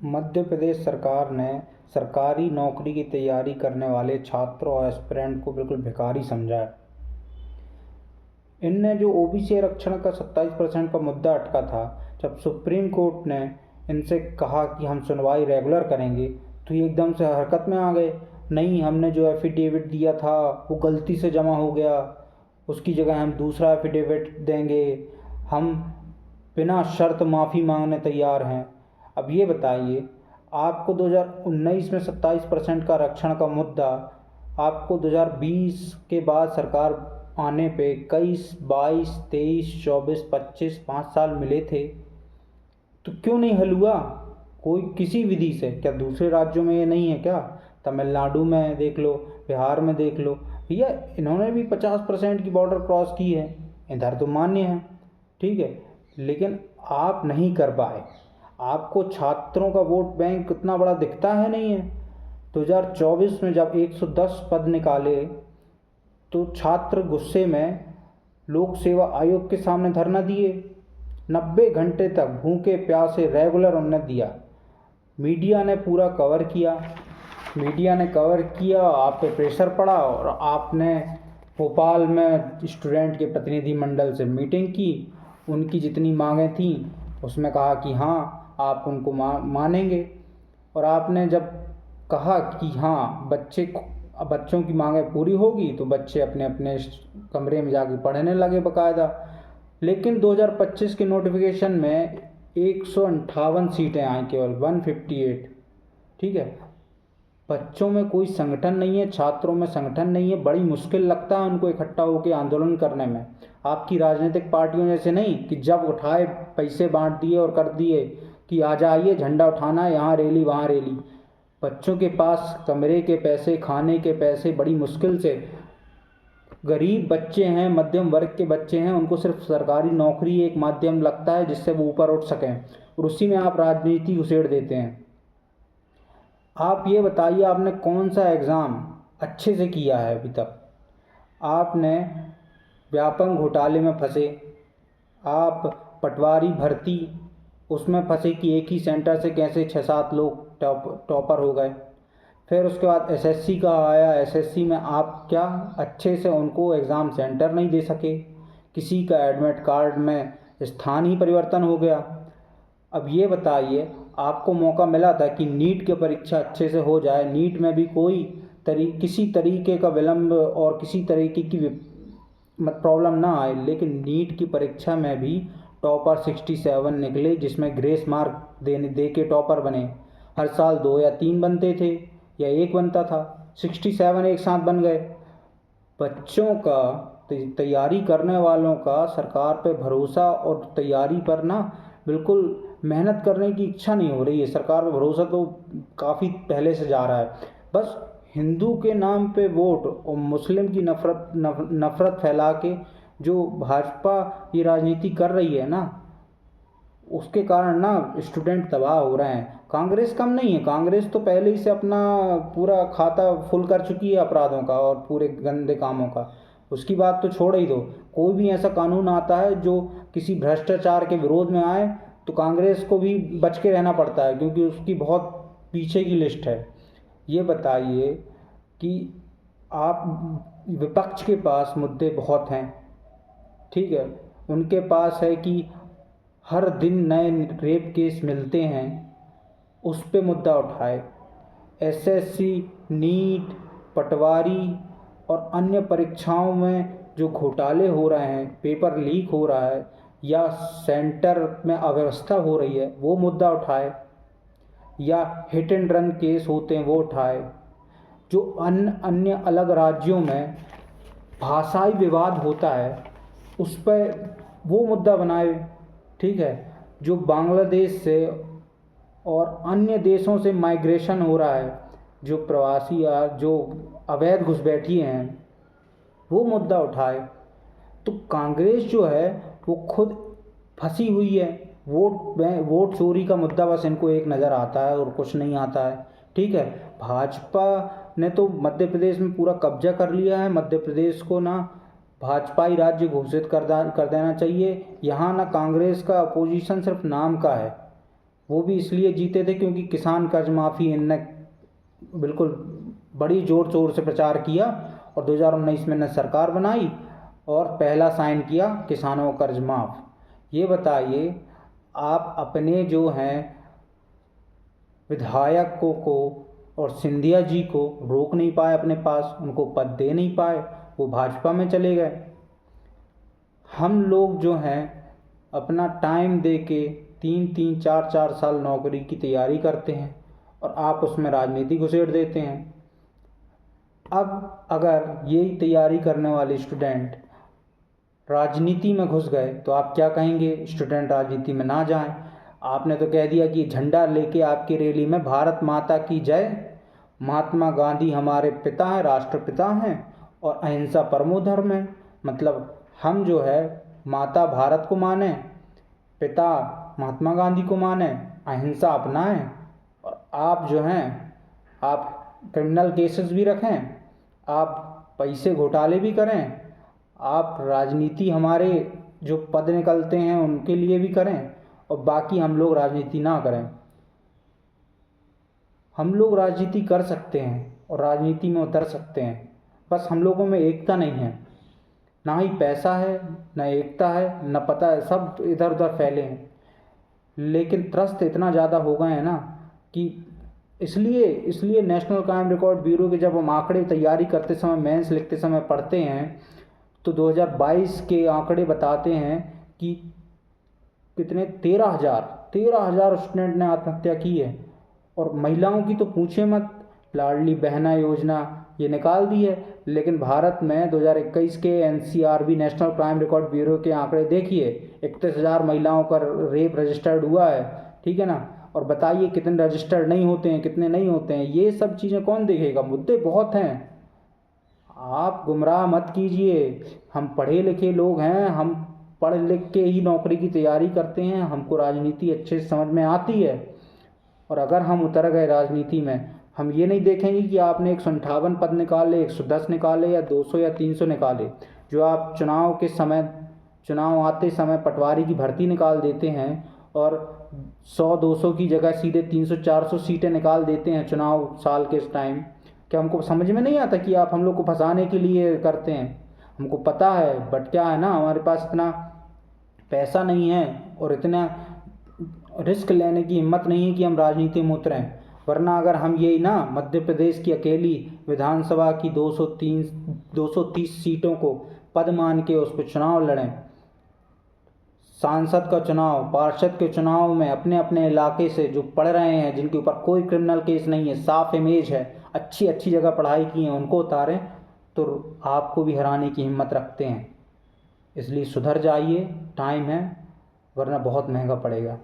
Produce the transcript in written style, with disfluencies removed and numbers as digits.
मध्य प्रदेश सरकार ने सरकारी नौकरी की तैयारी करने वाले छात्रों और एस्पिरेंट को बिल्कुल भिखारी समझा है। इनने जो ओबीसी आरक्षण का 27% का मुद्दा अटका था, जब सुप्रीम कोर्ट ने इनसे कहा कि हम सुनवाई रेगुलर करेंगे, तो ये एकदम से हरकत में आ गए। नहीं, हमने जो एफिडेविट दिया था वो गलती से जमा हो गया, उसकी जगह हम दूसरा एफिडेविट देंगे, हम बिना शर्त माफ़ी मांगने तैयार हैं। अब ये बताइए, आपको 2019 में 27% का आरक्षण का मुद्दा आपको 2020 के बाद सरकार आने पे 21, 22, 23, 24, 25 5 साल मिले थे, तो क्यों नहीं हल हुआ कोई किसी विधि से? क्या दूसरे राज्यों में ये नहीं है क्या? तमिलनाडु में देख लो, बिहार में देख लो, भैया इन्होंने भी 50% की बॉर्डर क्रॉस की है, इधर तो मान्य है, ठीक है, लेकिन आप नहीं कर पाए। आपको छात्रों का वोट बैंक कितना बड़ा दिखता है नहीं है। 2024 में जब 110 पद निकाले तो छात्र गुस्से में लोक सेवा आयोग के सामने धरना दिए। 90 घंटे तक भूखे प्यासे रेगुलर उन्होंने दिया। मीडिया ने पूरा कवर किया, आप पे प्रेशर पड़ा और आपने भोपाल में स्टूडेंट के प्रतिनिधि मंडल से मीटिंग की। उनकी जितनी मांगें थीं उसमें कहा कि हाँ आप उनको मानेंगे, और आपने जब कहा कि हाँ बच्चों की मांगें पूरी होगी तो बच्चे अपने अपने कमरे में जाके पढ़ने लगे बाकायदा। लेकिन 2025 के नोटिफिकेशन में 158 सीटें आई, केवल 158, ठीक है। बच्चों में कोई संगठन नहीं है, छात्रों में संगठन नहीं है, बड़ी मुश्किल लगता है उनको इकट्ठा होकर आंदोलन करने में। आपकी राजनीतिक पार्टियों जैसे नहीं कि जब उठाए पैसे बांट दिए और कर दिए कि आ जाइए, झंडा उठाना है, यहाँ रैली वहाँ रैली। बच्चों के पास कमरे के पैसे, खाने के पैसे बड़ी मुश्किल से, गरीब बच्चे हैं, मध्यम वर्ग के बच्चे हैं, उनको सिर्फ सरकारी नौकरी एक माध्यम लगता है जिससे वो ऊपर उठ सकें, और उसी में आप राजनीति उसेड़ देते हैं। आप ये बताइए, आपने कौन सा एग्ज़ाम अच्छे से किया है अभी तक? आपने व्यापम घोटाले में फंसे, आप पटवारी भर्ती उसमें फंसे कि एक ही सेंटर से कैसे 6-7 लोग टॉपर हो गए। फिर उसके बाद एसएससी का आया, एसएससी में आप क्या अच्छे से उनको एग्ज़ाम सेंटर नहीं दे सके, किसी का एडमिट कार्ड में स्थान ही परिवर्तन हो गया। अब ये बताइए, आपको मौका मिला था कि नीट की परीक्षा अच्छे से हो जाए, नीट में भी किसी तरीके का विलम्ब और किसी तरीके की प्रॉब्लम ना आए, लेकिन नीट की परीक्षा में भी टॉपर 67 निकले, जिसमें ग्रेस मार्क दे के टॉपर बने। हर साल 2 या 3 बनते थे या 1 बनता था, 67 एक साथ बन गए। बच्चों का, तैयारी करने वालों का सरकार पे भरोसा और तैयारी पर ना बिल्कुल मेहनत करने की इच्छा नहीं हो रही है। सरकार पे भरोसा तो काफ़ी पहले से जा रहा है, बस हिंदू के नाम पे वोट और मुस्लिम की नफ़रत फैला के जो भाजपा ये राजनीति कर रही है ना, उसके कारण ना स्टूडेंट तबाह हो रहे हैं। कांग्रेस कम नहीं है, कांग्रेस तो पहले ही से अपना पूरा खाता फुल कर चुकी है अपराधों का और पूरे गंदे कामों का। उसकी बात तो छोड़ ही दो। कोई भी ऐसा कानून आता है जो किसी भ्रष्टाचार के विरोध में आए तो कांग्रेस को भी बच के रहना पड़ता है, क्योंकि उसकी बहुत पीछे की लिस्ट है। ये बताइए कि आप, विपक्ष के पास मुद्दे बहुत हैं, ठीक है, उनके पास है कि हर दिन नए रेप केस मिलते हैं, उस पे मुद्दा उठाए। एसएससी, नीट, पटवारी और अन्य परीक्षाओं में जो घोटाले हो रहे हैं, पेपर लीक हो रहा है या सेंटर में अव्यवस्था हो रही है, वो मुद्दा उठाए, या हिट एंड रन केस होते हैं वो उठाए। जो अन्य अलग राज्यों में भाषाई विवाद होता है उस पर वो मुद्दा बनाए, ठीक है। जो बांग्लादेश से और अन्य देशों से माइग्रेशन हो रहा है, जो प्रवासी या जो अवैध घुसपैठिए हैं, वो मुद्दा उठाए। तो कांग्रेस जो है वो खुद फंसी हुई है। वोट चोरी का मुद्दा बस इनको एक नज़र आता है और कुछ नहीं आता है, ठीक है। भाजपा ने तो मध्य प्रदेश में पूरा कब्जा कर लिया है। मध्य प्रदेश को ना भाजपाई राज्य घोषित कर देना चाहिए। यहाँ ना कांग्रेस का अपोजिशन सिर्फ नाम का है। वो भी इसलिए जीते थे क्योंकि किसान कर्ज माफ़ी इनने बिल्कुल बड़ी ज़ोर शोर से प्रचार किया और 2019 में इन्हें सरकार बनाई और पहला साइन किया किसानों का कर्ज माफ़। ये बताइए, आप अपने जो हैं विधायकों को और सिंधिया जी को रोक नहीं पाए अपने पास, उनको पद दे नहीं पाए, वो भाजपा में चले गए। हम लोग जो हैं अपना टाइम दे के 3-3, 4-4 साल नौकरी की तैयारी करते हैं और आप उसमें राजनीति घुसेड़ देते हैं। अब अगर यही तैयारी करने वाले स्टूडेंट राजनीति में घुस गए तो आप क्या कहेंगे? स्टूडेंट राजनीति में ना जाएं। आपने तो कह दिया कि झंडा लेके आपकी रैली में भारत माता की जय, महात्मा गांधी हमारे पिता हैं, राष्ट्रपिता हैं और अहिंसा परमो धर्म है। मतलब हम जो है माता भारत को माने, पिता महात्मा गांधी को माने, अहिंसा अपनाएं और आप जो हैं आप क्रिमिनल केसेस भी रखें, आप पैसे घोटाले भी करें, आप राजनीति हमारे जो पद निकलते हैं उनके लिए भी करें और बाकी हम लोग राजनीति ना करें। हम लोग राजनीति कर सकते हैं और राजनीति में उतर सकते हैं, बस हम लोगों में एकता नहीं है। ना ही पैसा है, ना एकता है, ना पता है, सब इधर उधर फैले हैं। लेकिन त्रस्त इतना ज़्यादा हो गए हैं ना कि इसलिए नेशनल क्राइम रिकॉर्ड ब्यूरो के जब हम आंकड़े तैयारी करते समय, मेंस लिखते समय पढ़ते हैं तो 2022 के आंकड़े बताते हैं कि कितने 13,000 स्टूडेंट ने आत्महत्या की है। और महिलाओं की तो पूछे मत, लाडली बहना योजना ये निकाल दी है। लेकिन भारत में 2021 के NCRB national crime record bureau के आंकड़े देखिए, 31,000 महिलाओं का रेप रजिस्टर्ड हुआ है, ठीक है ना। और बताइए कितने रजिस्टर्ड नहीं होते हैं, कितने नहीं होते हैं। ये सब चीज़ें कौन देखेगा? मुद्दे बहुत हैं, आप गुमराह मत कीजिए। हम पढ़े लिखे लोग हैं, हम पढ़ लिख के ही नौकरी की तैयारी करते हैं, हमको राजनीति अच्छे से समझ में आती है। और अगर हम उतर गए राजनीति में, हम ये नहीं देखेंगे कि आपने 158 पद निकाले, 110 निकाले या 200 या 300 निकाले। जो आप चुनाव के समय, चुनाव आते समय पटवारी की भर्ती निकाल देते हैं और 100-200 की जगह सीधे 300-400 सीटें निकाल देते हैं चुनाव साल के टाइम। क्या हमको समझ में नहीं आता कि आप हम लोग को फंसाने के लिए करते हैं? हमको पता है, बट क्या है ना, हमारे पास इतना पैसा नहीं है और इतना रिस्क लेने की हिम्मत नहीं है कि हम राजनीति में उतरें। वरना अगर हम यही ना मध्य प्रदेश की अकेली विधानसभा की 230 सीटों को पद मान के उस पर चुनाव लड़ें, सांसद का चुनाव, पार्षद के चुनाव में अपने अपने इलाके से जो पढ़ रहे हैं, जिनके ऊपर कोई क्रिमिनल केस नहीं है, साफ इमेज है, अच्छी जगह पढ़ाई की है, उनको उतारें तो आपको भी हराने की हिम्मत रखते हैं। इसलिए सुधर जाइए, टाइम है, वरना बहुत महंगा पड़ेगा।